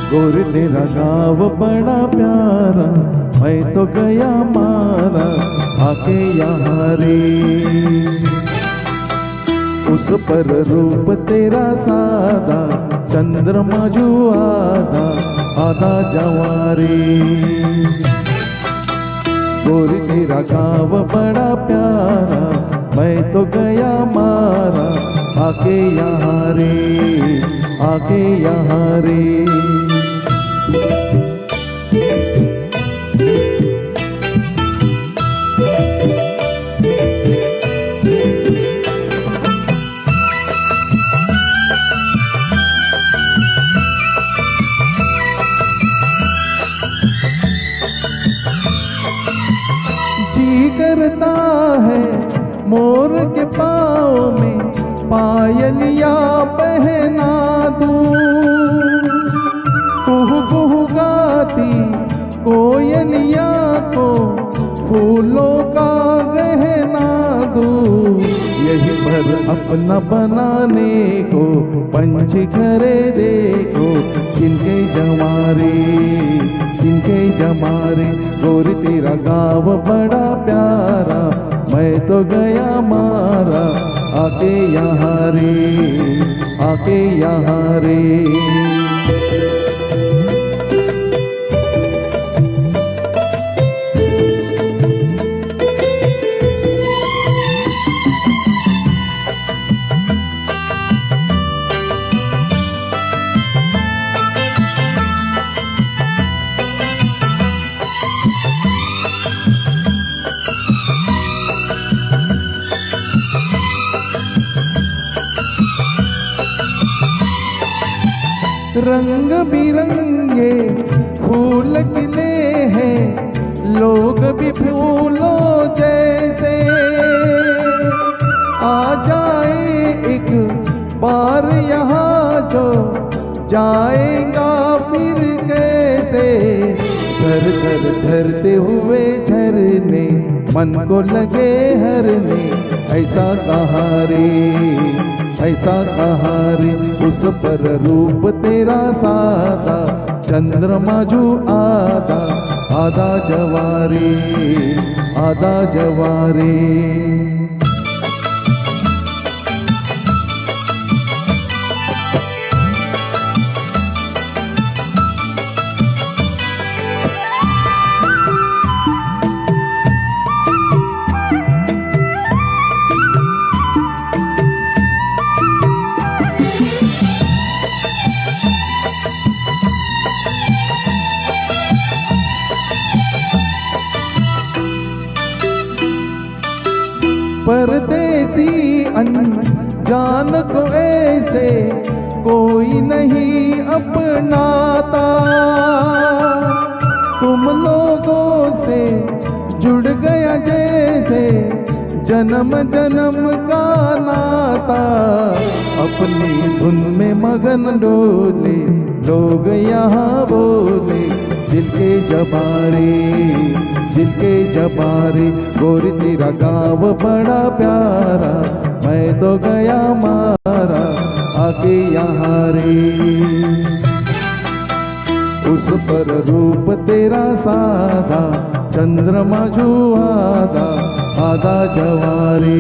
गोरी तेरा गाँव बड़ा प्यारा, मैं तो गया मारा आके यहाँ रे। उस पर रूप तेरा सादा, चंद्रमा जो आधा आधा जवारी। गोरी तेरा गाँव बड़ा प्यारा, मैं तो गया मारा आके यहाँ रे, आके यहाँ रे। जी करता है मोर के पाँव में पायलिया पहना दूं, कुहू कुहू गाती कोयलिया को फूलों का गहना दूं। यही पर अपना बनाने को पंछी घरे देखो, जिनके जमारे जिनके जमारे। गोरी तेरा गाँव बड़ा प्यारा, मैं तो गया मारा आके यहाँ रे, आके यहाँ रे। रंग बिरंगे फूल खिले हैं, लोग भी फूलों जैसे। आ जाए एक बार यहाँ जो, जाएगा फिर कैसे। झर झर झरते हुए झरने मन को लगे हरने, ऐसा कहाँ रे, ऐसा कहाँ रे। उस पर रूप तेरा सादा, चंद्रमा जो आधा आधा जवारे, आधा जवारे। परदेसी अनजान को ऐसे कोई नहीं अपनाता, तुम लोगों से जुड़ गया जैसे जन्म जन्म का नाता। अपनी धुन में मगन डोले लोग यहाँ बोले, दिल के जबारे, दिल के जबारे। गोरी तेरा गाँव बड़ा प्यारा, मैं तो गया मारा आके यहाँ रे। उस पर रूप तेरा सादा, चंद्रमा जो आधा आधा जवारे।